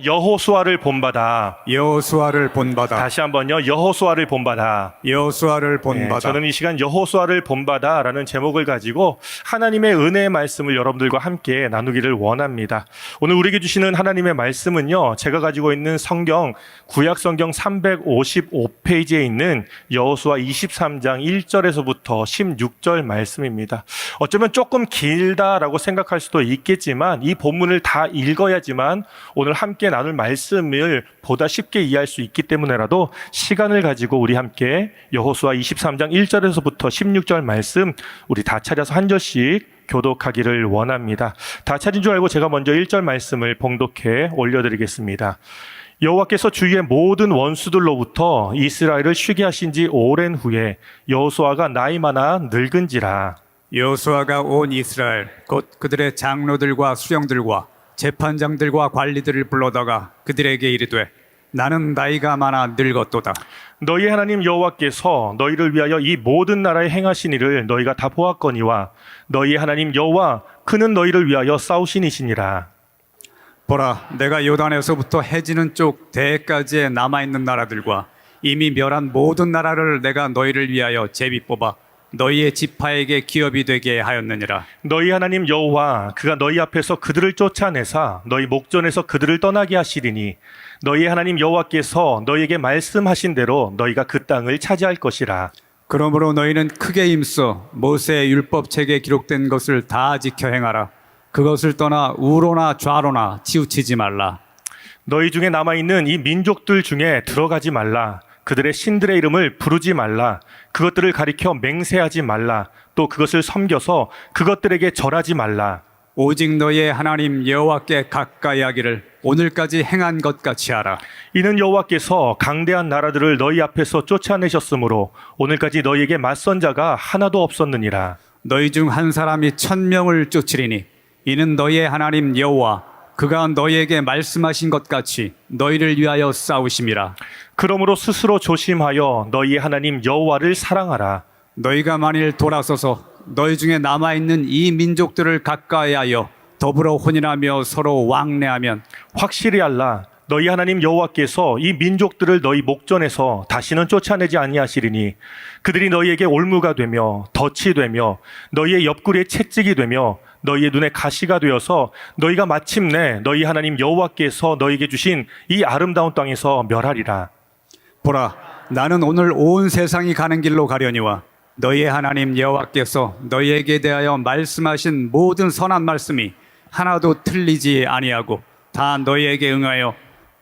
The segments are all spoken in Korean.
여호수아를 본받아. 여호수아를 본받아. 다시 한번요. 여호수아를 본받아. 여호수아를 본받아. 저는 이 시간 여호수아를 본받아 라는 제목을 가지고 하나님의 은혜의 말씀을 여러분들과 함께 나누기를 원합니다. 오늘 우리에게 주시는 하나님의 말씀은요, 제가 가지고 있는 성경 구약 성경 355페이지에 있는 여호수아 23장 1절에서부터 16절 말씀입니다. 어쩌면 조금 길다라고 생각할 수도 있겠지만 이 본문을 다 읽어야지만 오늘 함께 나눌 말씀을 보다 쉽게 이해할 수 있기 때문에라도 시간을 가지고 우리 함께 여호수아 23장 1절에서부터 16절 말씀 우리 다 찾아서 한 절씩 교독하기를 원합니다. 다 찾은 줄 알고 제가 먼저 1절 말씀을 봉독해 올려드리겠습니다. 여호와께서 주위의 모든 원수들로부터 이스라엘을 쉬게 하신 지 오랜 후에 여호수아가 나이 많아 늙은지라. 여호수아가 온 이스라엘 곧 그들의 장로들과 수령들과 재판장들과 관리들을 불러다가 그들에게 이르되 나는 나이가 많아 늙었도다. 너희 하나님 여호와께서 너희를 위하여 이 모든 나라에 행하신 일을 너희가 다 보았거니와 너희 하나님 여호와 그는 너희를 위하여 싸우시니시니라. 보라, 내가 요단에서부터 해지는 쪽 대까지에 남아있는 나라들과 이미 멸한 모든 나라를 내가 너희를 위하여 제비 뽑아 너희의 지파에게 기업이 되게 하였느니라. 너희 하나님 여호와 그가 너희 앞에서 그들을 쫓아내사 너희 목전에서 그들을 떠나게 하시리니 너희 하나님 여호와께서 너희에게 말씀하신 대로 너희가 그 땅을 차지할 것이라. 그러므로 너희는 크게 힘써 모세의 율법책에 기록된 것을 다 지켜 행하라. 그것을 떠나 우로나 좌로나 치우치지 말라. 너희 중에 남아있는 이 민족들 중에 들어가지 말라. 그들의 신들의 이름을 부르지 말라. 그것들을 가리켜 맹세하지 말라. 또 그것을 섬겨서 그것들에게 절하지 말라. 오직 너희의 하나님 여호와께 가까이 하기를 오늘까지 행한 것 같이 하라. 이는 여호와께서 강대한 나라들을 너희 앞에서 쫓아내셨으므로 오늘까지 너희에게 맞선 자가 하나도 없었느니라. 너희 중 한 사람이 1000명을 쫓으리니 이는 너희의 하나님 여호와 그가 너희에게 말씀하신 것 같이 너희를 위하여 싸우심이라. 그러므로 스스로 조심하여 너희의 하나님 여호와를 사랑하라. 너희가 만일 돌아서서 너희 중에 남아있는 이 민족들을 가까이하여 더불어 혼인하며 서로 왕래하면 확실히 알라. 너희 하나님 여호와께서 이 민족들을 너희 목전에서 다시는 쫓아내지 아니하시리니 그들이 너희에게 올무가 되며 덫이 되며 너희의 옆구리에 채찍이 되며 너희의 눈에 가시가 되어서 너희가 마침내 너희 하나님 여호와께서 너희에게 주신 이 아름다운 땅에서 멸하리라. 보라, 나는 오늘 온 세상이 가는 길로 가려니와 너희의 하나님 여호와께서 너희에게 대하여 말씀하신 모든 선한 말씀이 하나도 틀리지 아니하고 다 너희에게 응하여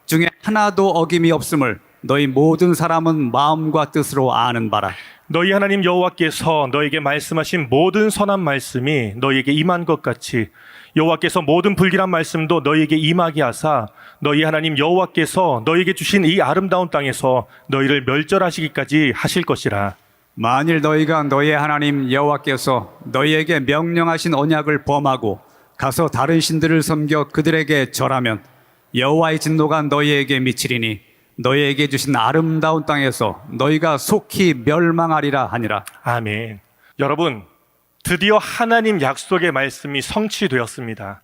중에 하나도 어김이 없음을 너희 모든 사람은 마음과 뜻으로 아는 바라. 너희 하나님 여호와께서 너희에게 말씀하신 모든 선한 말씀이 너희에게 임한 것 같이 여호와께서 모든 불길한 말씀도 너희에게 임하게 하사 너희 하나님 여호와께서 너희에게 주신 이 아름다운 땅에서 너희를 멸절하시기까지 하실 것이라. 만일 너희가 너희의 하나님 여호와께서 너희에게 명령하신 언약을 범하고 가서 다른 신들을 섬겨 그들에게 절하면 여호와의 진노가 너희에게 미치리니 너희에게 주신 아름다운 땅에서 너희가 속히 멸망하리라 하니라. 아멘. 여러분, 드디어 하나님 약속의 말씀이 성취되었습니다.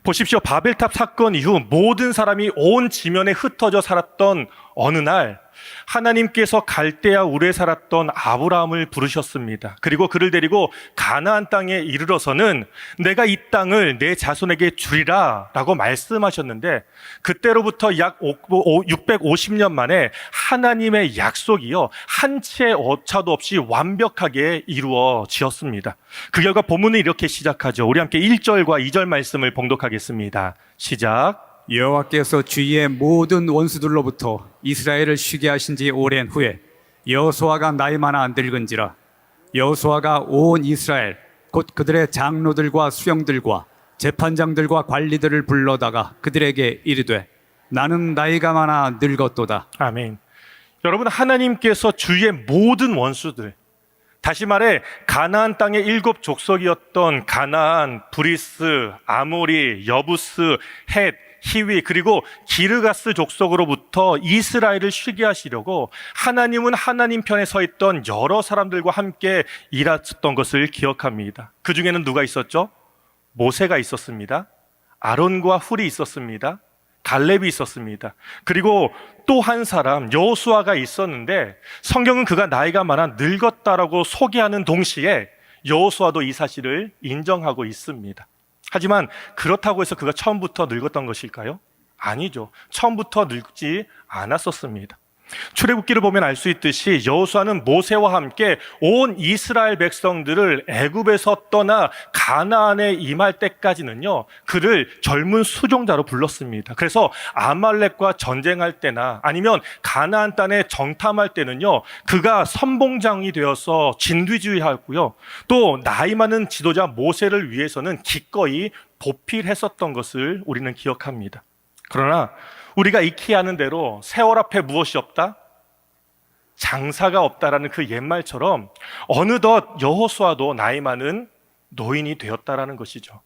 보십시오. 바벨탑 사건 이후 모든 사람이 온 지면에 흩어져 살았던 어느 날 하나님께서 갈대아 우르에 살았던 아브라함을 부르셨습니다. 그리고 그를 데리고 가나안 땅에 이르러서는 내가 이 땅을 내 자손에게 주리라 라고 말씀하셨는데 그때로부터 약 650년 만에 하나님의 약속이요 한 치의 오차도 없이 완벽하게 이루어지었습니다. 그 결과 본문은 이렇게 시작하죠. 우리 함께 1절과 2절 말씀을 봉독하겠습니다. 시작. 여호와께서 주위의 모든 원수들로부터 이스라엘을 쉬게 하신 지 오랜 후에 여호수아가 나이 많아 늙은지라. 여호수아가 온 이스라엘 곧 그들의 장로들과 수령들과 재판장들과 관리들을 불러다가 그들에게 이르되 나는 나이가 많아 늙었도다. 아멘. 여러분, 하나님께서 주위의 모든 원수들, 다시 말해 가나안 땅의 7 족속이었던 가나안, 브리스, 아모리, 여부스, 헷, 히위 그리고 기르가스 족속으로부터 이스라엘을 쉬게 하시려고 하나님은 하나님 편에 서 있던 여러 사람들과 함께 일하셨던 것을 기억합니다. 그 중에는 누가 있었죠? 모세가 있었습니다. 아론과 훌이 있었습니다. 갈렙이 있었습니다. 그리고 또 한 사람 여호수아가 있었는데 성경은 그가 나이가 많아 늙었다라고 소개하는 동시에 여호수아도 이 사실을 인정하고 있습니다. 하지만 그렇다고 해서 그가 처음부터 늙었던 것일까요? 아니죠. 처음부터 늙지 않았었습니다. 출애굽기를 보면 알 수 있듯이 여호수아는 모세와 함께 온 이스라엘 백성들을 애굽에서 떠나 가나안에 임할 때까지는요, 그를 젊은 수종자로 불렀습니다. 그래서 아말렉과 전쟁할 때나 아니면 가나안 땅에 정탐할 때는요, 그가 선봉장이 되어서 진두지휘하고요, 또 나이 많은 지도자 모세를 위해서는 기꺼이 보필했었던 것을 우리는 기억합니다. 그러나 우리가 익히 아는 대로 세월 앞에 무엇이 없다? 장사가 없다라는 그 옛말처럼 어느덧 여호수아도 나이 많은 노인이 되었다라는 것이죠.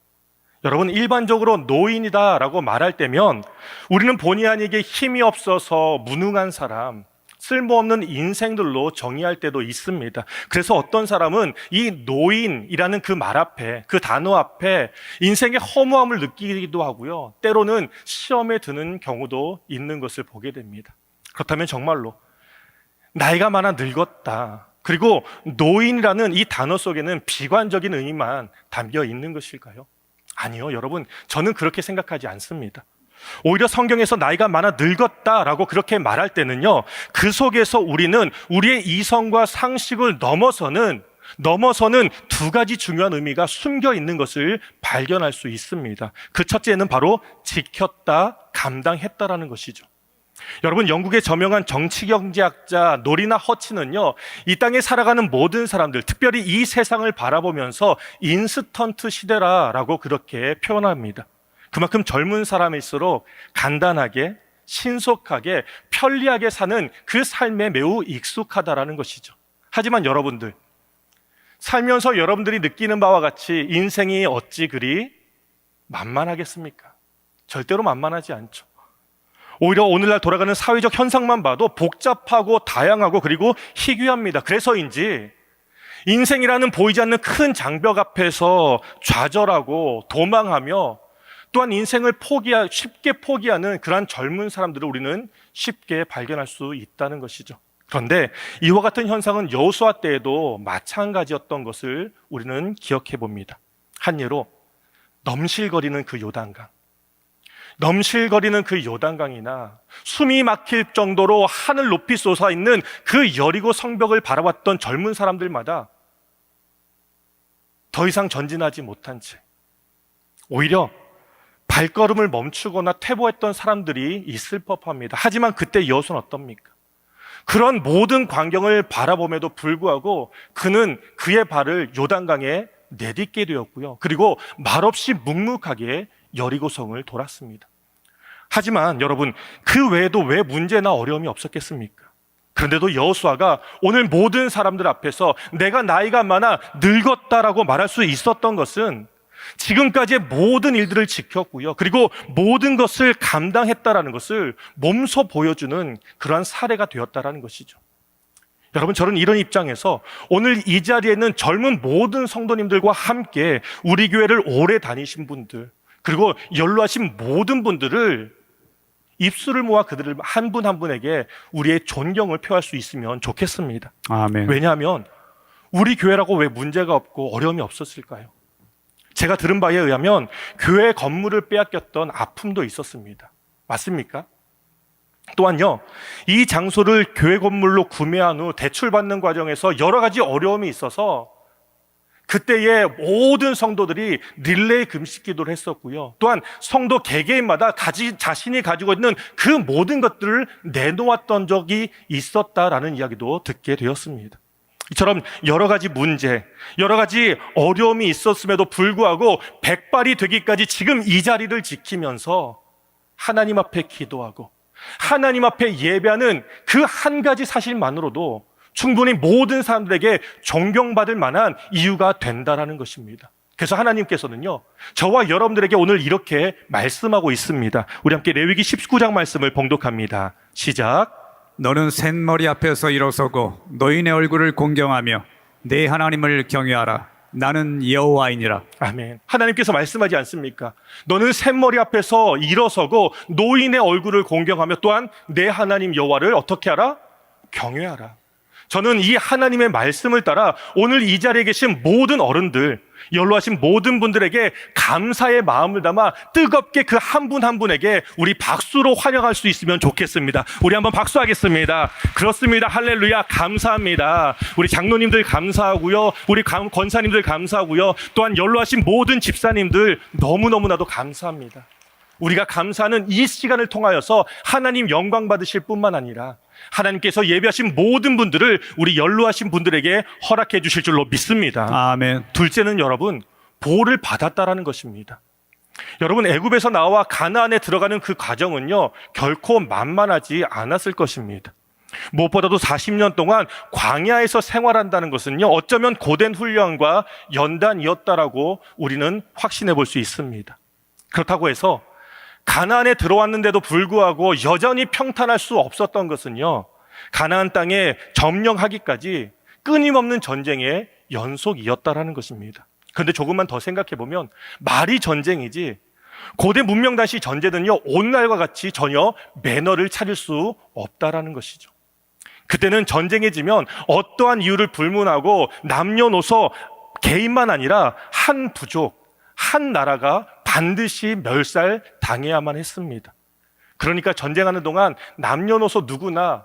여러분, 일반적으로 노인이다라고 말할 때면 우리는 본의 아니게 힘이 없어서 무능한 사람, 쓸모없는 인생들로 정의할 때도 있습니다. 그래서 어떤 사람은 이 노인이라는 그 말 앞에, 그 단어 앞에 인생의 허무함을 느끼기도 하고요, 때로는 시험에 드는 경우도 있는 것을 보게 됩니다. 그렇다면 정말로 나이가 많아 늙었다, 그리고 노인이라는 이 단어 속에는 비관적인 의미만 담겨 있는 것일까요? 아니요, 여러분, 저는 그렇게 생각하지 않습니다. 오히려 성경에서 나이가 많아 늙었다라고 그렇게 말할 때는요, 그 속에서 우리는 우리의 이성과 상식을 넘어서는 두 가지 중요한 의미가 숨겨 있는 것을 발견할 수 있습니다. 그 첫째는 바로 지켰다, 감당했다라는 것이죠. 여러분, 영국의 저명한 정치경제학자 노리나 허치는요, 이 땅에 살아가는 모든 사람들, 특별히 이 세상을 바라보면서 인스턴트 시대라라고 그렇게 표현합니다. 그만큼 젊은 사람일수록 간단하게, 신속하게, 편리하게 사는 그 삶에 매우 익숙하다라는 것이죠. 하지만 여러분들, 살면서 여러분들이 느끼는 바와 같이 인생이 어찌 그리 만만하겠습니까? 절대로 만만하지 않죠. 오히려 오늘날 돌아가는 사회적 현상만 봐도 복잡하고 다양하고 그리고 희귀합니다. 그래서인지 인생이라는 보이지 않는 큰 장벽 앞에서 좌절하고 도망하며 또한 인생을 쉽게 포기하는 그러한 젊은 사람들을 우리는 쉽게 발견할 수 있다는 것이죠. 그런데 이와 같은 현상은 여호수아 때에도 마찬가지였던 것을 우리는 기억해 봅니다. 한 예로 넘실거리는 그 요단강이나 숨이 막힐 정도로 하늘 높이 솟아있는 그 여리고 성벽을 바라봤던 젊은 사람들마다 더 이상 전진하지 못한 채 오히려 발걸음을 멈추거나 퇴보했던 사람들이 있을 법합니다. 하지만 그때 여호수아는 어떻습니까? 그런 모든 광경을 바라봄에도 불구하고 그는 그의 발을 요단강에 내딛게 되었고요, 그리고 말없이 묵묵하게 여리고성을 돌았습니다. 하지만 여러분, 그 외에도 왜 문제나 어려움이 없었겠습니까? 그런데도 여호수아가 오늘 모든 사람들 앞에서 내가 나이가 많아 늙었다라고 말할 수 있었던 것은 지금까지의 모든 일들을 지켰고요, 그리고 모든 것을 감당했다라는 것을 몸소 보여주는 그러한 사례가 되었다라는 것이죠. 여러분, 저는 이런 입장에서 오늘 이 자리에 있는 젊은 모든 성도님들과 함께 우리 교회를 오래 다니신 분들, 그리고 연로하신 모든 분들을 입술을 모아 그들을 한 분 한 분에게 우리의 존경을 표할 수 있으면 좋겠습니다. 아멘. 왜냐하면 우리 교회라고 왜 문제가 없고 어려움이 없었을까요? 제가 들은 바에 의하면 교회 건물을 빼앗겼던 아픔도 있었습니다. 맞습니까? 또한요, 이 장소를 교회 건물로 구매한 후 대출받는 과정에서 여러 가지 어려움이 있어서 그때의 모든 성도들이 릴레이 금식 기도를 했었고요, 또한 성도 개개인마다 자신이 가지고 있는 그 모든 것들을 내놓았던 적이 있었다라는 이야기도 듣게 되었습니다. 이처럼 여러 가지 문제, 여러 가지 어려움이 있었음에도 불구하고 백발이 되기까지 지금 이 자리를 지키면서 하나님 앞에 기도하고 하나님 앞에 예배하는 그 한 가지 사실만으로도 충분히 모든 사람들에게 존경받을 만한 이유가 된다라는 것입니다. 그래서 하나님께서는요, 저와 여러분들에게 오늘 이렇게 말씀하고 있습니다. 우리 함께 레위기 19장 말씀을 봉독합니다. 시작. 너는 셋머리 앞에서 일어서고 노인의 얼굴을 공경하며 내 하나님을 경외하라. 나는 여호와이니라. 아멘. 하나님께서 말씀하지 않습니까? 너는 샘머리 앞에서 일어서고 노인의 얼굴을 공경하며 또한 내 하나님 여호와를 어떻게 하라? 경외하라. 저는 이 하나님의 말씀을 따라 오늘 이 자리에 계신 모든 어른들, 연로하신 모든 분들에게 감사의 마음을 담아 뜨겁게 그 한 분 한 분에게 우리 박수로 환영할 수 있으면 좋겠습니다. 우리 한번 박수하겠습니다. 그렇습니다. 할렐루야. 감사합니다. 우리 장로님들 감사하고요. 우리 권사님들 감사하고요. 또한 연로하신 모든 집사님들 너무너무나도 감사합니다. 우리가 감사하는 이 시간을 통하여서 하나님 영광 받으실 뿐만 아니라 하나님께서 예배하신 모든 분들을 우리 연로하신 분들에게 허락해 주실 줄로 믿습니다. 아멘. 둘째는 여러분, 보호를 받았다라는 것입니다. 여러분, 애굽에서 나와 가나안에 들어가는 그 과정은요, 결코 만만하지 않았을 것입니다. 무엇보다도 40년 동안 광야에서 생활한다는 것은요, 어쩌면 고된 훈련과 연단이었다라고 우리는 확신해 볼 수 있습니다. 그렇다고 해서 가나안에 들어왔는데도 불구하고 여전히 평탄할 수 없었던 것은요, 가나안 땅에 점령하기까지 끊임없는 전쟁의 연속이었다라는 것입니다. 그런데 조금만 더 생각해 보면 말이 전쟁이지 고대 문명 당시 전쟁은요, 오늘날과 같이 전혀 매너를 차릴 수 없다라는 것이죠. 그때는 전쟁에 지면 어떠한 이유를 불문하고 남녀노소 개인만 아니라 한 부족, 한 나라가 반드시 멸살 당해야만 했습니다. 그러니까 전쟁하는 동안 남녀노소 누구나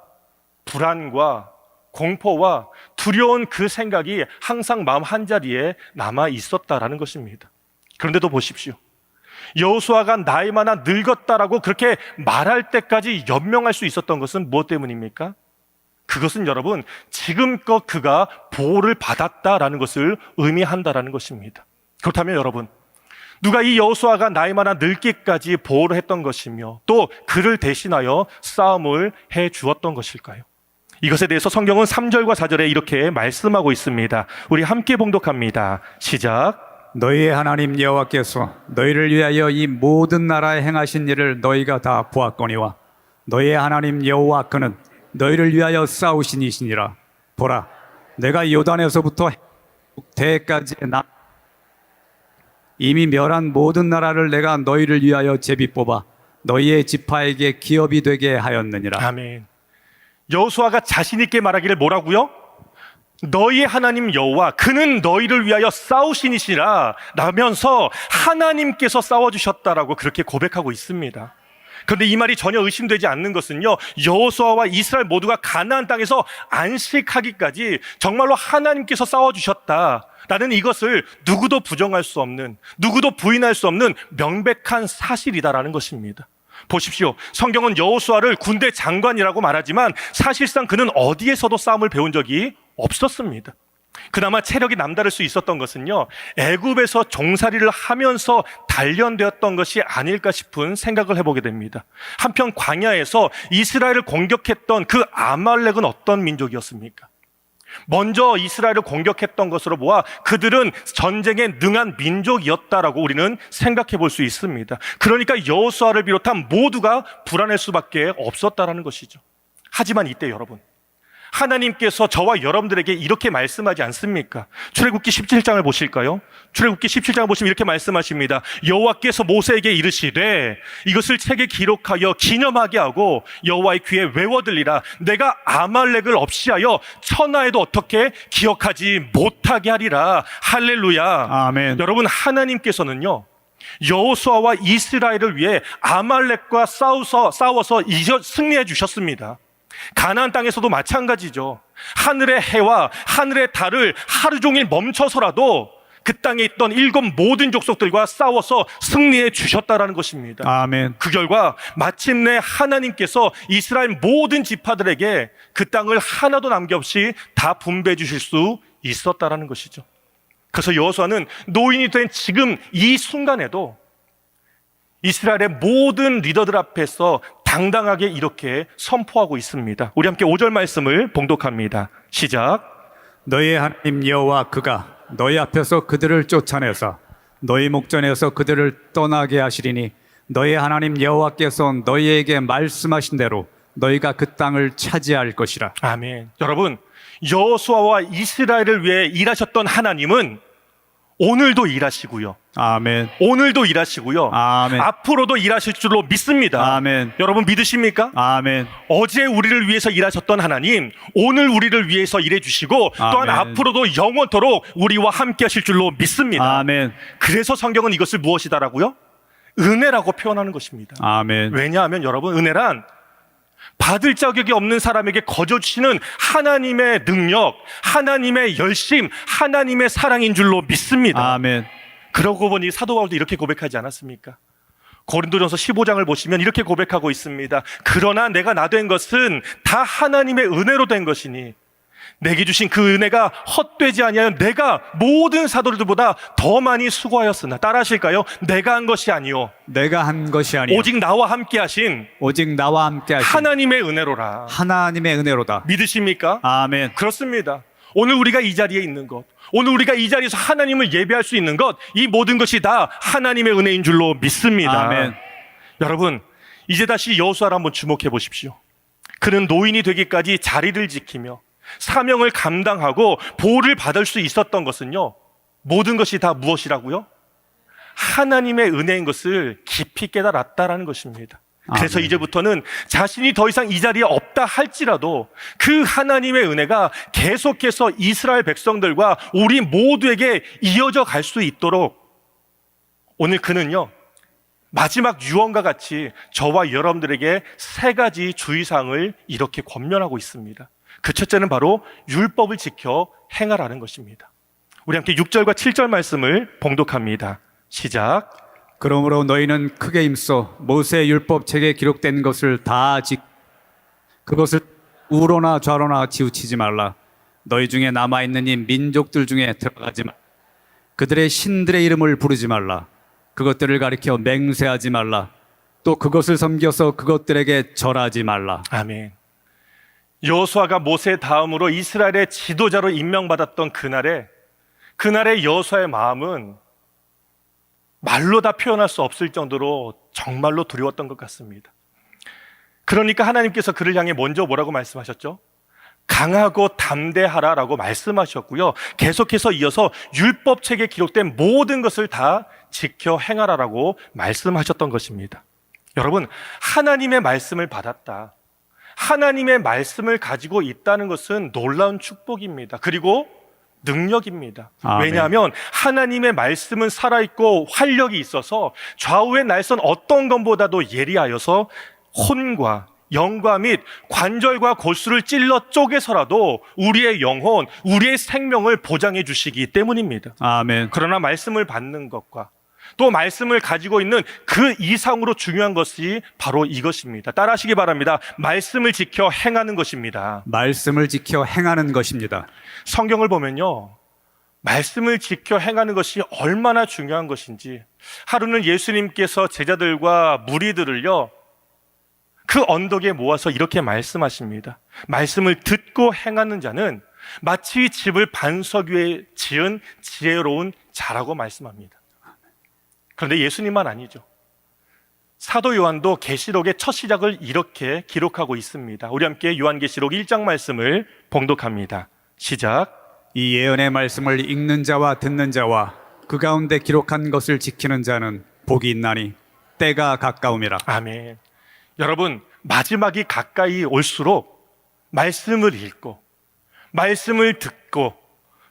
불안과 공포와 두려운 그 생각이 항상 마음 한자리에 남아 있었다라는 것입니다. 그런데도 보십시오. 여호수아가 나이 많아 늙었다라고 그렇게 말할 때까지 연명할 수 있었던 것은 무엇 때문입니까? 그것은 여러분, 지금껏 그가 보호를 받았다라는 것을 의미한다라는 것입니다. 그렇다면 여러분, 누가 이 여호수아가 나이 많아 늙기까지 보호를 했던 것이며 또 그를 대신하여 싸움을 해 주었던 것일까요? 이것에 대해서 성경은 3절과 4절에 이렇게 말씀하고 있습니다. 우리 함께 봉독합니다. 시작. 너희의 하나님 여호와께서 너희를 위하여 이 모든 나라에 행하신 일을 너희가 다 보았거니와 너희의 하나님 여호와 그는 너희를 위하여 싸우신 이시니라. 보라, 내가 요단에서부터 대까지 이미 멸한 모든 나라를 내가 너희를 위하여 제비 뽑아 너희의 지파에게 기업이 되게 하였느니라. 아멘. 여호수아가 자신 있게 말하기를 뭐라고요? 너희의 하나님 여호와 그는 너희를 위하여 싸우시니시라 라면서 하나님께서 싸워주셨다라고 그렇게 고백하고 있습니다. 그런데 이 말이 전혀 의심되지 않는 것은요, 여호수아와 이스라엘 모두가 가나안 땅에서 안식하기까지 정말로 하나님께서 싸워주셨다라는 이것을 누구도 부정할 수 없는, 누구도 부인할 수 없는 명백한 사실이다라는 것입니다. 보십시오. 성경은 여호수아를 군대 장관이라고 말하지만 사실상 그는 어디에서도 싸움을 배운 적이 없었습니다. 그나마 체력이 남다를 수 있었던 것은요, 애굽에서 종살이를 하면서 단련되었던 것이 아닐까 싶은 생각을 해보게 됩니다. 한편 광야에서 이스라엘을 공격했던 그 아말렉은 어떤 민족이었습니까? 먼저 이스라엘을 공격했던 것으로 보아 그들은 전쟁에 능한 민족이었다라고 우리는 생각해 볼 수 있습니다. 그러니까 여호수아를 비롯한 모두가 불안할 수밖에 없었다라는 것이죠. 하지만 이때 여러분, 하나님께서 저와 여러분들에게 이렇게 말씀하지 않습니까? 출애굽기 17장을 보실까요? 출애굽기 17장을 보시면 이렇게 말씀하십니다. 여호와께서 모세에게 이르시되 이것을 책에 기록하여 기념하게 하고 여호와의 귀에 외워들리라. 내가 아말렉을 없이하여 천하에도 어떻게 기억하지 못하게 하리라. 할렐루야. 아멘. 여러분, 하나님께서는요, 여호수아와 이스라엘을 위해 아말렉과 싸워서 승리해 주셨습니다. 가나안 땅에서도 마찬가지죠. 하늘의 해와 하늘의 달을 하루 종일 멈춰서라도 그 땅에 있던 일곱 모든 족속들과 싸워서 승리해 주셨다라는 것입니다. 아멘. 그 결과 마침내 하나님께서 이스라엘 모든 지파들에게 그 땅을 하나도 남김없이 다 분배해 주실 수 있었다라는 것이죠. 그래서 여호수아는 노인이 된 지금 이 순간에도 이스라엘의 모든 리더들 앞에서 당당하게 이렇게 선포하고 있습니다. 우리 함께 5절 말씀을 봉독합니다. 시작. 너희의 하나님 여호와 그가 너희 앞에서 그들을 쫓아내서 너희 목전에서 그들을 떠나게 하시리니 너희 하나님 여호와께서 너희에게 말씀하신 대로 너희가 그 땅을 차지할 것이라. 아멘. 여러분, 여호수아와 이스라엘을 위해 일하셨던 하나님은 오늘도 일하시고요. 아멘. 오늘도 일하시고요. 아멘. 앞으로도 일하실 줄로 믿습니다. 아멘. 여러분 믿으십니까? 아멘. 어제 우리를 위해서 일하셨던 하나님, 오늘 우리를 위해서 일해 주시고 또한 아멘. 앞으로도 영원토록 우리와 함께 하실 줄로 믿습니다. 아멘. 그래서 성경은 이것을 무엇이다라고요? 은혜라고 표현하는 것입니다. 아멘. 왜냐하면 여러분, 은혜란 받을 자격이 없는 사람에게 거저 주시는 하나님의 능력, 하나님의 열심, 하나님의 사랑인 줄로 믿습니다. 아멘. 그러고 보니 사도 바울도 이렇게 고백하지 않았습니까? 고린도전서 15장을 보시면 이렇게 고백하고 있습니다. 그러나 내가 나 된 것은 다 하나님의 은혜로 된 것이니 내게 주신 그 은혜가 헛되지 아니하여 내가 모든 사도들보다 더 많이 수고하였으나, 따라하실까요? 내가 한 것이 아니요 내가 한 것이 아니요 오직 나와 함께 하신 오직 나와 함께 하신 하나님의 은혜로라. 하나님의 은혜로다. 믿으십니까? 아멘. 그렇습니다. 오늘 우리가 이 자리에 있는 것, 오늘 우리가 이 자리에서 하나님을 예배할 수 있는 것, 이 모든 것이 다 하나님의 은혜인 줄로 믿습니다. 아멘. 여러분, 이제 다시 여호수아를 한번 주목해 보십시오. 그는 노인이 되기까지 자리를 지키며 사명을 감당하고 보호를 받을 수 있었던 것은요, 모든 것이 다 무엇이라고요? 하나님의 은혜인 것을 깊이 깨달았다라는 것입니다. 그래서 아멘. 이제부터는 자신이 더 이상 이 자리에 없다 할지라도 그 하나님의 은혜가 계속해서 이스라엘 백성들과 우리 모두에게 이어져 갈 수 있도록 오늘 그는요, 마지막 유언과 같이 저와 여러분들에게 세 가지 주의사항을 이렇게 권면하고 있습니다. 그 첫째는 바로 율법을 지켜 행하라는 것입니다. 우리 함께 6절과 7절 말씀을 봉독합니다. 시작. 그러므로 너희는 크게 힘써 모세의 율법책에 기록된 것을 다 그것을 우로나 좌로나 치우치지 말라. 너희 중에 남아있는 이 민족들 중에 들어가지 말라. 그들의 신들의 이름을 부르지 말라. 그것들을 가리켜 맹세하지 말라. 또 그것을 섬겨서 그것들에게 절하지 말라. 아멘. 여호수아가 모세 다음으로 이스라엘의 지도자로 임명받았던 그날의 여호수아의 마음은 말로 다 표현할 수 없을 정도로 정말로 두려웠던 것 같습니다. 그러니까 하나님께서 그를 향해 먼저 뭐라고 말씀하셨죠? 강하고 담대하라라고 말씀하셨고요. 계속해서 이어서 율법책에 기록된 모든 것을 다 지켜 행하라라고 말씀하셨던 것입니다. 여러분, 하나님의 말씀을 받았다, 하나님의 말씀을 가지고 있다는 것은 놀라운 축복입니다. 그리고 능력입니다. 아멘. 왜냐하면 하나님의 말씀은 살아있고 활력이 있어서 좌우의 날선 어떤 것보다도 예리하여서 혼과 영과 및 관절과 골수를 찔러 쪼개서라도 우리의 영혼, 우리의 생명을 보장해 주시기 때문입니다. 아멘. 그러나 말씀을 받는 것과 또 말씀을 가지고 있는 그 이상으로 중요한 것이 바로 이것입니다. 따라하시기 바랍니다. 말씀을 지켜 행하는 것입니다. 말씀을 지켜 행하는 것입니다. 성경을 보면요, 말씀을 지켜 행하는 것이 얼마나 중요한 것인지, 하루는 예수님께서 제자들과 무리들을요, 그 언덕에 모아서 이렇게 말씀하십니다. 말씀을 듣고 행하는 자는 마치 집을 반석 위에 지은 지혜로운 자라고 말씀합니다. 그런데 예수님만 아니죠. 사도 요한도 계시록의 첫 시작을 이렇게 기록하고 있습니다. 우리 함께 요한계시록 1장 말씀을 봉독합니다. 시작. 이 예언의 말씀을 읽는 자와 듣는 자와 그 가운데 기록한 것을 지키는 자는 복이 있나니 때가 가까움이라. 아멘. 여러분, 마지막이 가까이 올수록 말씀을 읽고 말씀을 듣고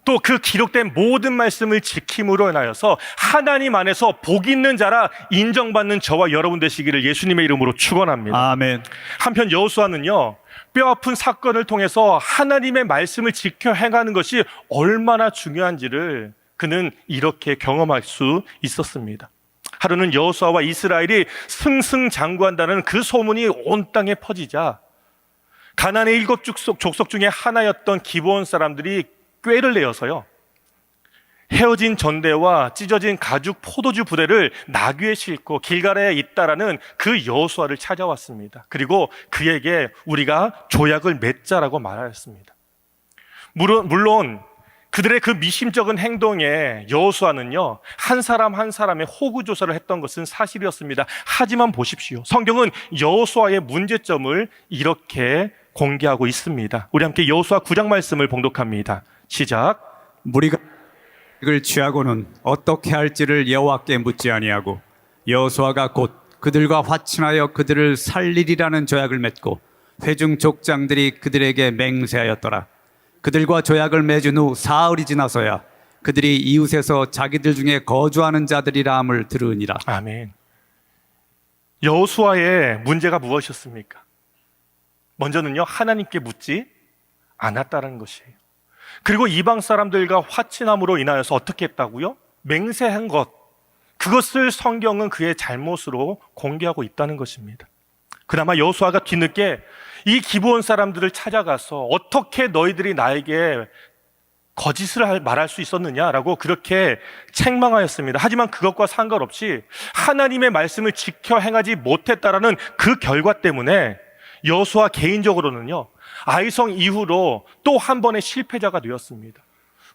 또 그 기록된 모든 말씀을 지킴으로 인하여서 하나님 안에서 복 있는 자라 인정받는 저와 여러분 되시기를 예수님의 이름으로 축원합니다. 아멘. 한편 여호수아는요, 뼈아픈 사건을 통해서 하나님의 말씀을 지켜 행하는 것이 얼마나 중요한지를 그는 이렇게 경험할 수 있었습니다. 하루는 여호수아와 이스라엘이 승승장구한다는 그 소문이 온 땅에 퍼지자 가나안의 7 족속 중에 하나였던 기브온 사람들이 꾀를 내어서요, 헤어진 전대와 찢어진 가죽 포도주 부대를 나귀에 싣고 길갈에 있다라는 그 여호수아를 찾아왔습니다. 그리고 그에게 우리가 조약을 맺자라고 말하였습니다. 물론 그들의 그 미심쩍은 행동에 여호수아는요, 한 사람 한 사람의 호구 조사를 했던 것은 사실이었습니다. 하지만 보십시오, 성경은 여호수아의 문제점을 이렇게 공개하고 있습니다. 우리 함께 여호수아 9장 말씀을 봉독합니다. 시작. 무리가 을 취하고는 어떻게 할지를 여호와께 묻지 아니하고 여호수아가 곧 그들과 화친하여 그들을 살리리라는 조약을 맺고 회중 족장들이 그들에게 맹세하였더라. 그들과 조약을 맺은 후 사흘이 지나서야 그들이 이웃에서 자기들 중에 거주하는 자들이라 함을 들으니라. 아멘. 여호수아의 문제가 무엇이었습니까? 먼저는요, 하나님께 묻지 않았다는 것이에요. 그리고 이방 사람들과 화친함으로 인하여서 어떻게 했다고요? 맹세한 것, 그것을 성경은 그의 잘못으로 공개하고 있다는 것입니다. 그나마 여호수아가 뒤늦게 이 기브온 사람들을 찾아가서 어떻게 너희들이 나에게 거짓을 말할 수 있었느냐라고 그렇게 책망하였습니다. 하지만 그것과 상관없이 하나님의 말씀을 지켜 행하지 못했다라는 그 결과 때문에 여호수아 개인적으로는요, 아이성 이후로 또 한 번의 실패자가 되었습니다.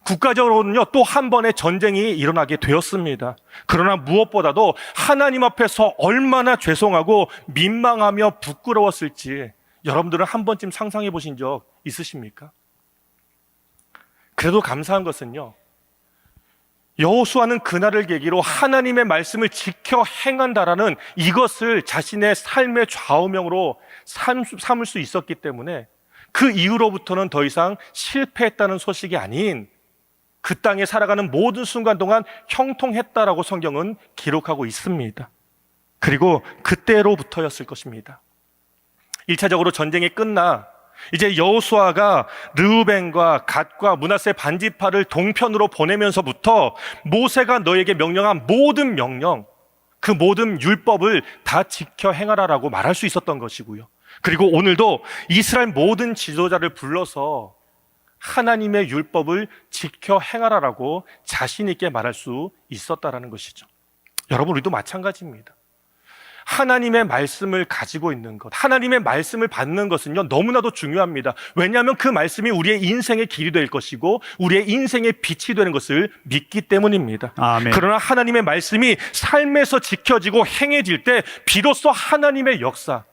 국가적으로는요, 또 한 번의 전쟁이 일어나게 되었습니다. 그러나 무엇보다도 하나님 앞에서 얼마나 죄송하고 민망하며 부끄러웠을지 여러분들은 한 번쯤 상상해 보신 적 있으십니까? 그래도 감사한 것은요, 여호수아는 그날을 계기로 하나님의 말씀을 지켜 행한다라는 이것을 자신의 삶의 좌우명으로 삼을 수 있었기 때문에 그 이후로부터는 더 이상 실패했다는 소식이 아닌 그 땅에 살아가는 모든 순간 동안 형통했다라고 성경은 기록하고 있습니다. 그리고 그때로부터였을 것입니다. 1차적으로 전쟁이 끝나 이제 여호수아가 르우벤과 갓과 므낫세 반지파를 동편으로 보내면서부터 모세가 너에게 명령한 모든 명령, 그 모든 율법을 다 지켜 행하라라고 말할 수 있었던 것이고요. 그리고 오늘도 이스라엘 모든 지도자를 불러서 하나님의 율법을 지켜 행하라라고 자신 있게 말할 수 있었다라는 것이죠. 여러분, 우리도 마찬가지입니다. 하나님의 말씀을 가지고 있는 것, 하나님의 말씀을 받는 것은요, 너무나도 중요합니다. 왜냐하면 그 말씀이 우리의 인생의 길이 될 것이고 우리의 인생의 빛이 되는 것을 믿기 때문입니다. 아멘. 그러나 하나님의 말씀이 삶에서 지켜지고 행해질 때 비로소 하나님의 역사,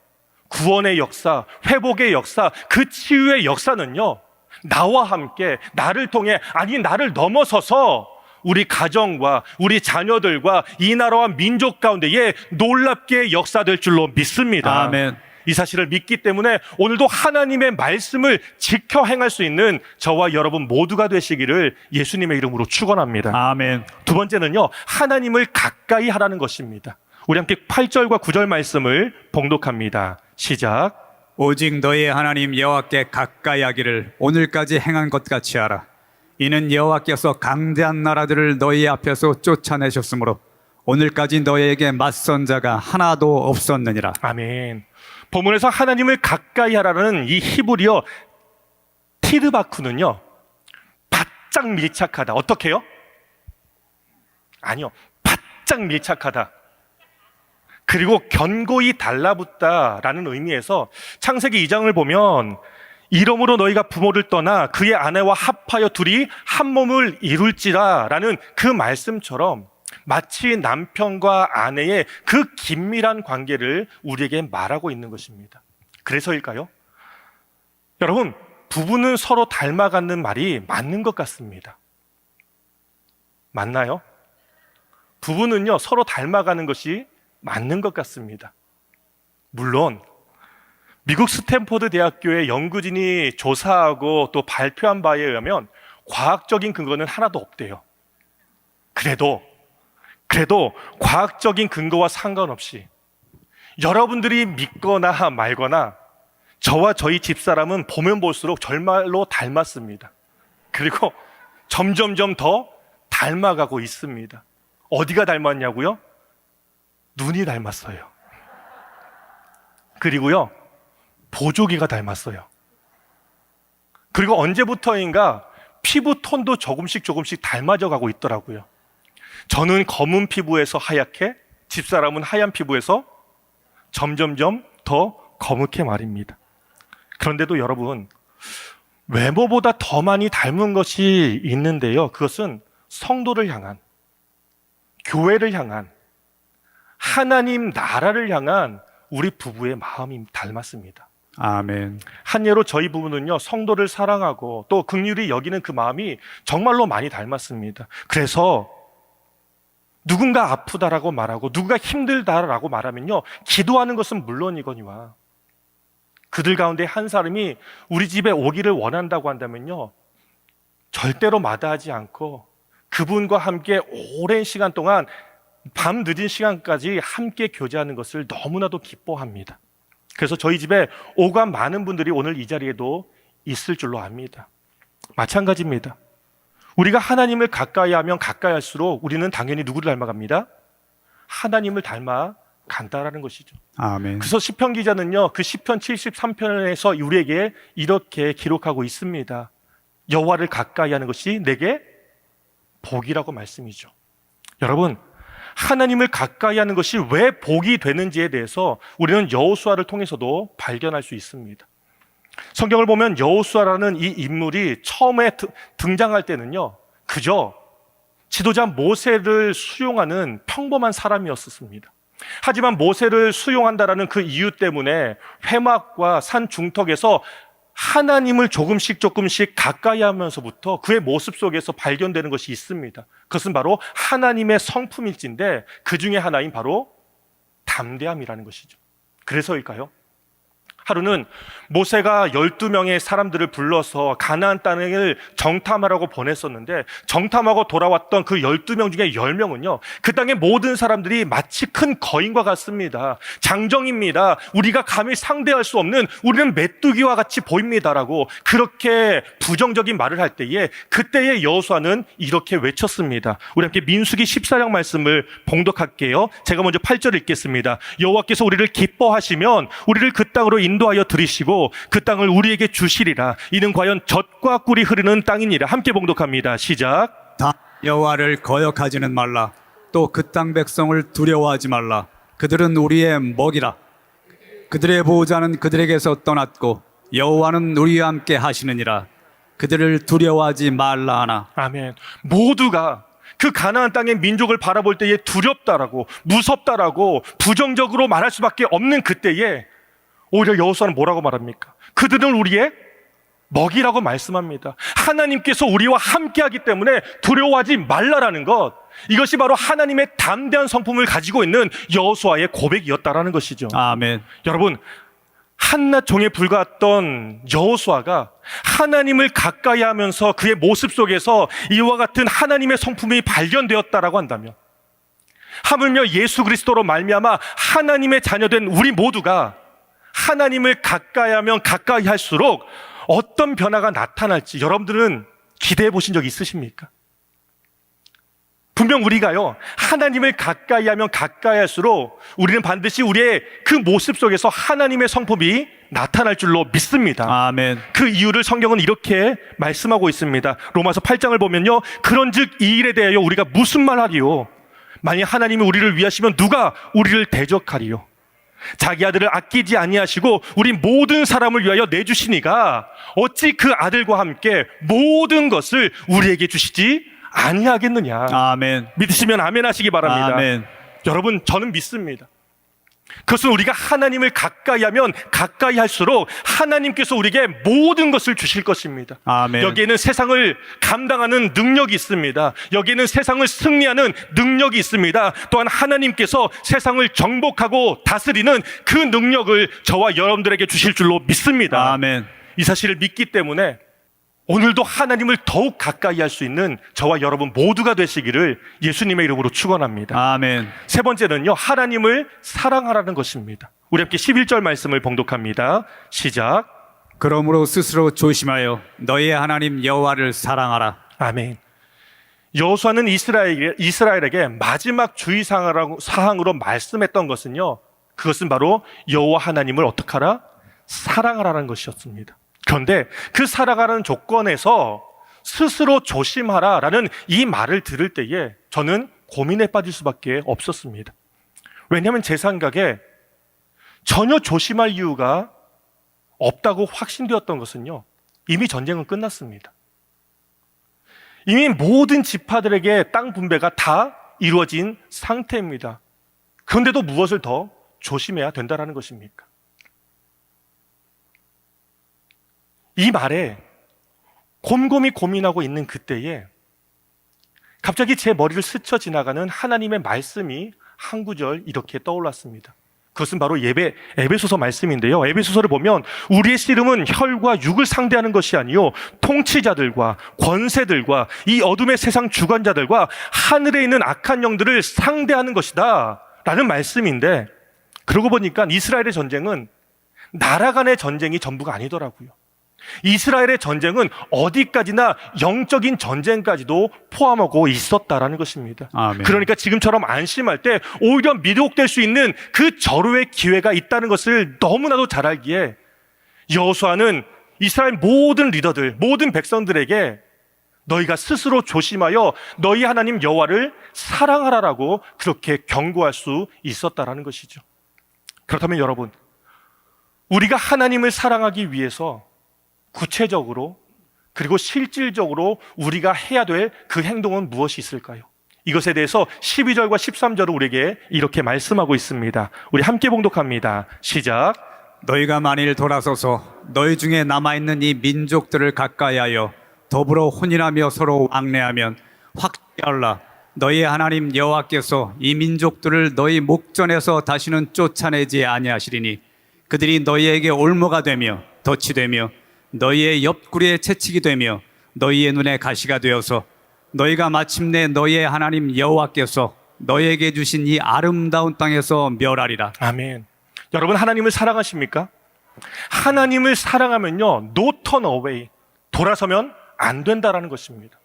구원의 역사, 회복의 역사, 그 치유의 역사는요, 나와 함께, 나를 통해, 아니 나를 넘어서서 우리 가정과 우리 자녀들과 이 나라와 민족 가운데에 놀랍게 역사될 줄로 믿습니다. 아멘. 이 사실을 믿기 때문에 오늘도 하나님의 말씀을 지켜 행할 수 있는 저와 여러분 모두가 되시기를 예수님의 이름으로 축원합니다. 아멘. 두 번째는요, 하나님을 가까이 하라는 것입니다. 우리 함께 8절과 9절 말씀을 봉독합니다. 시작. 오직 너희의 하나님 여호와께 가까이 하기를 오늘까지 행한 것 같이 하라. 이는 여호와께서 강대한 나라들을 너희 앞에서 쫓아내셨으므로 오늘까지 너희에게 맞선 자가 하나도 없었느니라. 아멘. 본문에서 하나님을 가까이 하라는 이 히브리어 티르바쿠는요, 바짝 밀착하다. 어떻게 해요? 아니요, 바짝 밀착하다. 그리고 견고히 달라붙다라는 의미에서 창세기 2장을 보면 이러므로 너희가 부모를 떠나 그의 아내와 합하여 둘이 한 몸을 이룰지라 라는 그 말씀처럼 마치 남편과 아내의 그 긴밀한 관계를 우리에게 말하고 있는 것입니다. 그래서일까요? 여러분, 부부는 서로 닮아가는 말이 맞는 것 같습니다. 맞나요? 부부는요, 서로 닮아가는 것이 맞는 것 같습니다. 물론 미국 스탠포드 대학교의 연구진이 조사하고 또 발표한 바에 의하면 과학적인 근거는 하나도 없대요. 그래도 과학적인 근거와 상관없이 여러분들이 믿거나 말거나 저와 저희 집사람은 보면 볼수록 정말로 닮았습니다. 그리고 점점점 더 닮아가고 있습니다. 어디가 닮았냐고요? 눈이 닮았어요. 그리고요, 보조기가 닮았어요. 그리고 언제부터인가 피부 톤도 조금씩 닮아져 가고 있더라고요. 저는 검은 피부에서 하얗게, 집사람은 하얀 피부에서 점점점 더 거뭇게 말입니다. 그런데도 여러분, 외모보다 더 많이 닮은 것이 있는데요, 그것은 성도를 향한, 교회를 향한, 하나님 나라를 향한 우리 부부의 마음이 닮았습니다. 아멘. 한 예로 저희 부부는요, 성도를 사랑하고 또 긍휼히 여기는 그 마음이 정말로 많이 닮았습니다. 그래서 누군가 아프다라고 말하고 누군가 힘들다라고 말하면요, 기도하는 것은 물론이거니와 그들 가운데 한 사람이 우리 집에 오기를 원한다고 한다면요, 절대로 마다하지 않고 그분과 함께 오랜 시간 동안 밤 늦은 시간까지 함께 교제하는 것을 너무나도 기뻐합니다. 그래서 저희 집에 오간 많은 분들이 오늘 이 자리에도 있을 줄로 압니다. 마찬가지입니다. 우리가 하나님을 가까이 하면 가까이 할수록 우리는 당연히 누구를 닮아갑니다? 하나님을 닮아 간다라는 것이죠. 아멘. 그래서 시편 기자는요, 그 시편 73편에서 우리에게 이렇게 기록하고 있습니다. 여호와를 가까이 하는 것이 내게 복이라고 말씀이죠. 여러분, 하나님을 가까이 하는 것이 왜 복이 되는지에 대해서 우리는 여호수아를 통해서도 발견할 수 있습니다. 성경을 보면 여호수아라는 이 인물이 처음에 등장할 때는요, 그저 지도자 모세를 수용하는 평범한 사람이었습니다. 하지만 모세를 수용한다라는 그 이유 때문에 회막과 산 중턱에서 하나님을 조금씩 가까이 하면서부터 그의 모습 속에서 발견되는 것이 있습니다. 그것은 바로 하나님의 성품일진데 그 중에 하나인 바로 담대함이라는 것이죠. 그래서일까요? 하루는 모세가 12명의 사람들을 불러서 가나안 땅을 정탐하라고 보냈었는데, 정탐하고 돌아왔던 그 12명 중에 10명은요 그 땅의 모든 사람들이 마치 큰 거인과 같습니다. 장정입니다. 우리가 감히 상대할 수 없는, 우리는 메뚜기와 같이 보입니다라고 그렇게 부정적인 말을 할 때에, 그때의 여호수아는 이렇게 외쳤습니다. 우리 함께 민수기 14장 말씀을 봉독할게요. 제가 먼저 8절을 읽겠습니다. 여호와께서 우리를 기뻐하시면 우리를 그 땅으로 인도하여 들이시고 그 땅을 우리에게 주시리라. 이는 과연 젖과 꿀이 흐르는 땅이니라. 함께 봉독합니다. 시작. 다 여호와를 거역하지는 말라. 또 그 땅 백성을 두려워하지 말라. 그들은 우리의 먹이라. 그들의 보호자는 그들에게서 떠났고 여호와는 우리와 함께 하시느니라. 그들을 두려워하지 말라 하나. 아멘. 모두가 그 가나안 땅의 민족을 바라볼 때에 두렵다라고, 무섭다라고 부정적으로 말할 수밖에 없는 그때에 오히려 여호수아는 뭐라고 말합니까? 그들은 우리의 먹이라고 말씀합니다. 하나님께서 우리와 함께하기 때문에 두려워하지 말라라는 것, 이것이 바로 하나님의 담대한 성품을 가지고 있는 여호수아의 고백이었다라는 것이죠. 아멘. 여러분, 한낱 종에 불과했던 여호수아가 하나님을 가까이 하면서 그의 모습 속에서 이와 같은 하나님의 성품이 발견되었다라고 한다면, 하물며 예수 그리스도로 말미암아 하나님의 자녀된 우리 모두가 하나님을 가까이 하면 가까이 할수록 어떤 변화가 나타날지 여러분들은 기대해 보신 적 있으십니까? 분명 우리가요, 하나님을 가까이 하면 가까이 할수록 우리는 반드시 우리의 그 모습 속에서 하나님의 성품이 나타날 줄로 믿습니다. 아멘. 그 이유를 성경은 이렇게 말씀하고 있습니다. 로마서 8장을 보면요, 그런즉 이 일에 대하여 우리가 무슨 말하리요? 만약 하나님이 우리를 위하시면 누가 우리를 대적하리요? 자기 아들을 아끼지 아니하시고 우리 모든 사람을 위하여 내주시니가 어찌 그 아들과 함께 모든 것을 우리에게 주시지 아니하겠느냐. 아멘. 믿으시면 아멘 하시기 바랍니다. 아멘. 여러분, 저는 믿습니다. 그것은 우리가 하나님을 가까이 하면 가까이 할수록 하나님께서 우리에게 모든 것을 주실 것입니다. 아멘. 여기에는 세상을 감당하는 능력이 있습니다. 여기에는 세상을 승리하는 능력이 있습니다. 또한 하나님께서 세상을 정복하고 다스리는 그 능력을 저와 여러분들에게 주실 줄로 믿습니다. 아멘. 이 사실을 믿기 때문에 오늘도 하나님을 더욱 가까이 할 수 있는 저와 여러분 모두가 되시기를 예수님의 이름으로 축원합니다. 아멘. 세 번째는요, 하나님을 사랑하라는 것입니다. 우리 함께 11절 말씀을 봉독합니다. 시작. 그러므로 스스로 조심하여 너희의 하나님 여호와를 사랑하라. 아멘. 여호수아는 이스라엘에게 마지막 주의사항으로 말씀했던 것은요, 그것은 바로 여호와 하나님을 어떻게 하라? 사랑하라는 것이었습니다. 그런데 그 사랑하라는 조건에서 스스로 조심하라라는 이 말을 들을 때에 저는 고민에 빠질 수밖에 없었습니다. 왜냐하면 제 생각에 전혀 조심할 이유가 없다고 확신되었던 것은요, 이미 전쟁은 끝났습니다. 이미 모든 지파들에게 땅 분배가 다 이루어진 상태입니다. 그런데도 무엇을 더 조심해야 된다는 것입니까? 이 말에 곰곰이 고민하고 있는 그때에 갑자기 제 머리를 스쳐 지나가는 하나님의 말씀이 한 구절 이렇게 떠올랐습니다. 그것은 바로 에베소서 말씀인데요. 에베소서를 보면 우리의 씨름은 혈과 육을 상대하는 것이 아니요 통치자들과 권세들과 이 어둠의 세상 주관자들과 하늘에 있는 악한 영들을 상대하는 것이다 라는 말씀인데, 그러고 보니까 이스라엘의 전쟁은 나라 간의 전쟁이 전부가 아니더라고요. 이스라엘의 전쟁은 어디까지나 영적인 전쟁까지도 포함하고 있었다라는 것입니다. 아멘. 그러니까 지금처럼 안심할 때 오히려 미혹될 수 있는 그 절호의 기회가 있다는 것을 너무나도 잘 알기에 여호수아는 이스라엘 모든 리더들, 모든 백성들에게 너희가 스스로 조심하여 너희 하나님 여호와를 사랑하라라고 그렇게 경고할 수 있었다라는 것이죠. 그렇다면 여러분, 우리가 하나님을 사랑하기 위해서 구체적으로 그리고 실질적으로 우리가 해야 될 그 행동은 무엇이 있을까요? 이것에 대해서 12절과 13절은 우리에게 이렇게 말씀하고 있습니다. 우리 함께 봉독합니다. 시작. 너희가 만일 돌아서서 너희 중에 남아있는 이 민족들을 가까이하여 더불어 혼인하며 서로 왕래하면 확실히 알라. 너희 하나님 여호와께서 이 민족들을 너희 목전에서 다시는 쫓아내지 아니하시리니 그들이 너희에게 올무가 되며 덫이 되며 너희의 옆구리에 채찍이 되며 너희의 눈에 가시가 되어서 너희가 마침내 너희의 하나님 여호와께서 너희에게 주신 이 아름다운 땅에서 멸하리라. 아멘. 여러분, 하나님을 사랑하십니까? 하나님을 사랑하면요, no turn away, 돌아서면 안 된다라는 것입니다.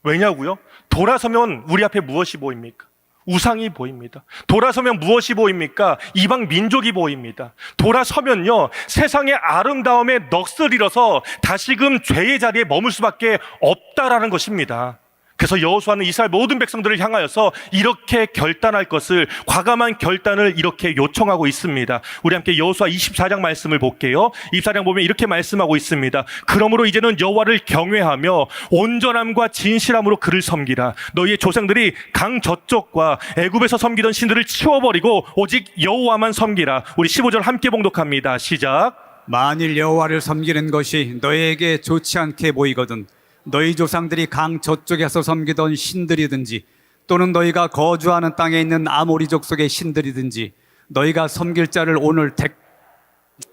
왜냐고요? 돌아서면 우리 앞에 무엇이 보입니까? 우상이 보입니다. 돌아서면 무엇이 보입니까? 이방 민족이 보입니다. 돌아서면요, 세상의 아름다움에 넋을 잃어서 다시금 죄의 자리에 머물 수밖에 없다라는 것입니다. 그래서 여호수아는 이스라엘 모든 백성들을 향하여서 이렇게 결단할 것을, 과감한 결단을 이렇게 요청하고 있습니다. 우리 함께 여호수아 24장 말씀을 볼게요. 24장 보면 이렇게 말씀하고 있습니다. 그러므로 이제는 여호와를 경외하며 온전함과 진실함으로 그를 섬기라. 너희의 조상들이 강 저쪽과 애굽에서 섬기던 신들을 치워버리고 오직 여호와만 섬기라. 우리 15절 함께 봉독합니다. 시작. 만일 여호와를 섬기는 것이 너희에게 좋지 않게 보이거든 너희 조상들이 강 저쪽에서 섬기던 신들이든지 또는 너희가 거주하는 땅에 있는 아모리족 속의 신들이든지 너희가 섬길 자를 오늘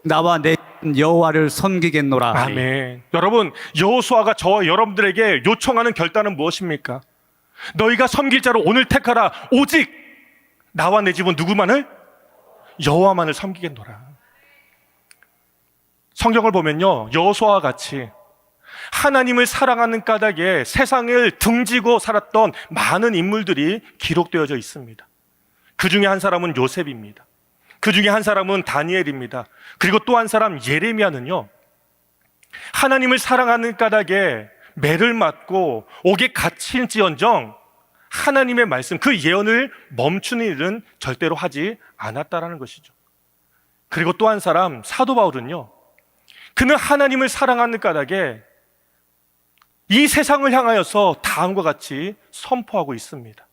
나와 내 여호와를 섬기겠노라. 아멘. 여러분, 여호수아가 저와 여러분들에게 요청하는 결단은 무엇입니까? 너희가 섬길 자를 오늘 택하라. 오직 나와 내 집은 누구만을? 여호와만을 섬기겠노라. 성경을 보면요, 여호수아와 같이 하나님을 사랑하는 까닭에 세상을 등지고 살았던 많은 인물들이 기록되어져 있습니다. 그 중에 한 사람은 요셉입니다. 그 중에 한 사람은 다니엘입니다. 그리고 또 한 사람 예레미야는요, 하나님을 사랑하는 까닭에 매를 맞고 옥에 갇힌지언정 하나님의 말씀, 그 예언을 멈추는 일은 절대로 하지 않았다라는 것이죠. 그리고 또 한 사람 사도 바울은요, 그는 하나님을 사랑하는 까닭에 이 세상을 향하여서 다음과 같이 선포하고 있습니다.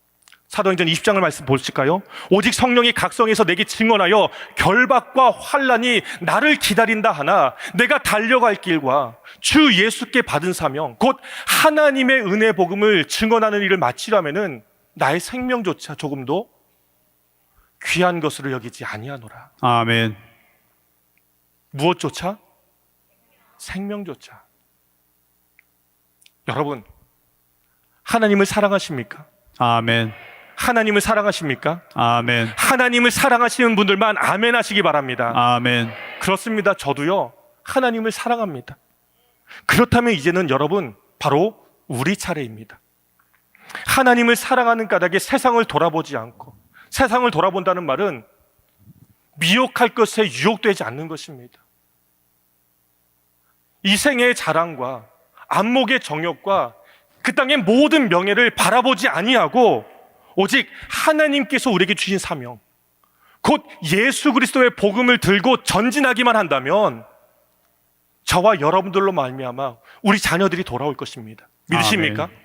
사도행전 20장을 말씀 보실까요? 오직 성령이 각성해서 내게 증언하여 결박과 환난이 나를 기다린다 하나 내가 달려갈 길과 주 예수께 받은 사명 곧 하나님의 은혜 복음을 증언하는 일을 마치려면은 나의 생명조차 조금도 귀한 것으로 여기지 아니하노라. 아멘. 무엇조차? 생명조차. 여러분, 하나님을 사랑하십니까? 아멘. 하나님을 사랑하십니까? 아멘. 하나님을 사랑하시는 분들만 아멘 하시기 바랍니다. 아멘. 그렇습니다. 저도요, 하나님을 사랑합니다. 그렇다면 이제는 여러분, 바로 우리 차례입니다. 하나님을 사랑하는 까닭에 세상을 돌아보지 않고, 세상을 돌아본다는 말은 미혹할 것에 유혹되지 않는 것입니다. 이 생애의 자랑과 안목의 정욕과 그 땅의 모든 명예를 바라보지 아니하고 오직 하나님께서 우리에게 주신 사명, 곧 예수 그리스도의 복음을 들고 전진하기만 한다면 저와 여러분들로 말미암아 우리 자녀들이 돌아올 것입니다. 믿으십니까? 아멘.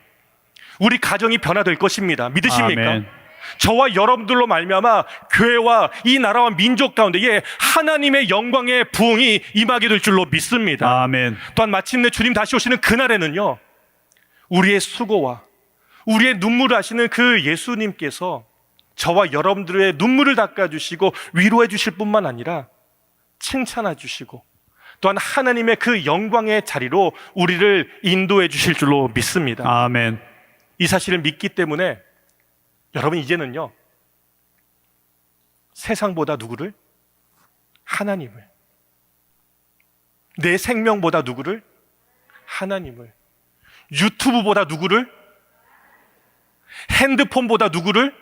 우리 가정이 변화될 것입니다. 믿으십니까? 아멘. 저와 여러분들로 말미암아 교회와 이 나라와 민족 가운데에 하나님의 영광의 부흥이 임하게 될 줄로 믿습니다. 아멘. 또한 마침내 주님 다시 오시는 그날에는요, 우리의 수고와 우리의 눈물을 아시는 그 예수님께서 저와 여러분들의 눈물을 닦아주시고 위로해 주실 뿐만 아니라 칭찬해 주시고 또한 하나님의 그 영광의 자리로 우리를 인도해 주실 줄로 믿습니다. 아멘. 이 사실을 믿기 때문에 여러분 이제는요, 세상보다 누구를? 하나님을. 내 생명보다 누구를? 하나님을. 유튜브보다 누구를? 핸드폰보다 누구를?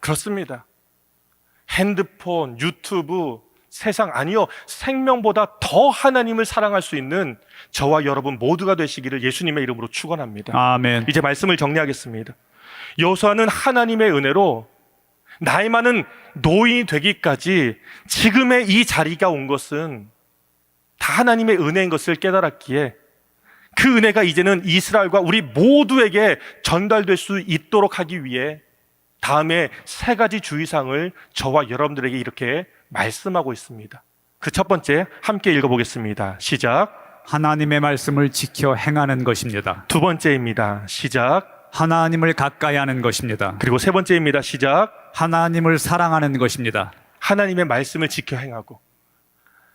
그렇습니다. 핸드폰, 유튜브, 세상 아니요, 생명보다 더 하나님을 사랑할 수 있는 저와 여러분 모두가 되시기를 예수님의 이름으로 축원합니다. 아멘. 이제 말씀을 정리하겠습니다. 여호수아는 하나님의 은혜로 나이 많은 노인이 되기까지 지금의 이 자리가 온 것은 다 하나님의 은혜인 것을 깨달았기에 그 은혜가 이제는 이스라엘과 우리 모두에게 전달될 수 있도록 하기 위해 다음에 3가지 주의사항을 저와 여러분들에게 이렇게 말씀하고 있습니다. 그 첫 번째 함께 읽어보겠습니다. 시작. 하나님의 말씀을 지켜 행하는 것입니다. 2번째입니다. 시작. 하나님을 가까이 하는 것입니다. 그리고 3번째입니다. 시작. 하나님을 사랑하는 것입니다. 하나님의 말씀을 지켜 행하고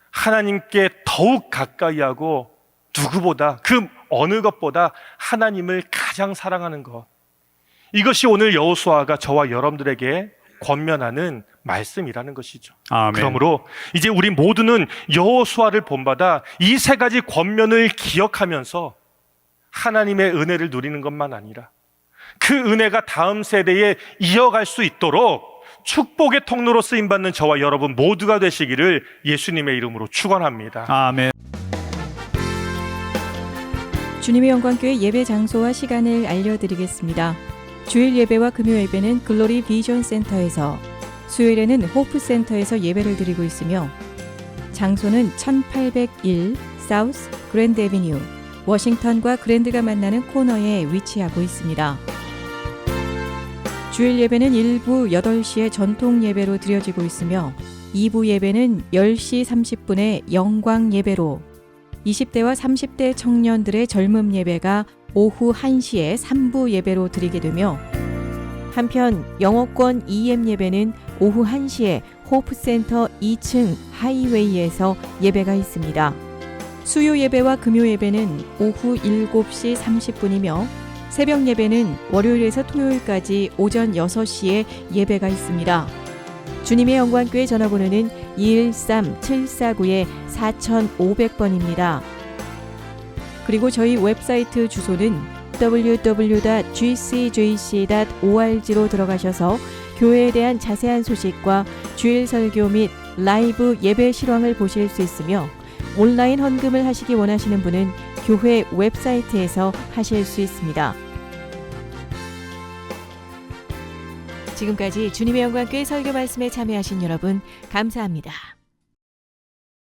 하나님께 더욱 가까이 하고 누구보다 그 어느 것보다 하나님을 가장 사랑하는 것, 이것이 오늘 여호수아가 저와 여러분들에게 권면하는 말씀이라는 것이죠. 아멘. 그러므로 이제 우리 모두는 여호수아를 본받아 이 3가지 권면을 기억하면서 하나님의 은혜를 누리는 것만 아니라 그 은혜가 다음 세대에 이어갈 수 있도록 축복의 통로로 쓰임받는 저와 여러분 모두가 되시기를 예수님의 이름으로 축원합니다. 아멘. 주님의 영광교회 예배 장소와 시간을 알려드리겠습니다. 주일 예배와 금요 예배는 글로리 비전 센터에서, 수요일에는 호프 센터에서 예배를 드리고 있으며 장소는 1801 사우스 그랜드 애비뉴 워싱턴과 그랜드가 만나는 코너에 위치하고 있습니다. 주일 예배는 1부 8시에 전통 예배로 드려지고 있으며 2부 예배는 10시 30분에 영광 예배로, 20대와 30대 청년들의 젊음 예배가 오후 1시에 3부 예배로 드리게 되며, 한편 영어권 EM 예배는 오후 1시에 호프센터 2층 하이웨이에서 예배가 있습니다. 수요 예배와 금요 예배는 오후 7시 30분이며 새벽 예배는 월요일에서 토요일까지 오전 6시에 예배가 있습니다. 주님의 영광교회 전화번호는 213-749-4500번입니다. 그리고 저희 웹사이트 주소는 www.gcjc.org로 들어가셔서 교회에 대한 자세한 소식과 주일 설교 및 라이브 예배 실황을 보실 수 있으며, 온라인 헌금을 하시기 원하시는 분은 교회 웹사이트에서 하실 수 있습니다. 지금까지 주님의 영광교회 설교 말씀에 참여하신 여러분 감사합니다.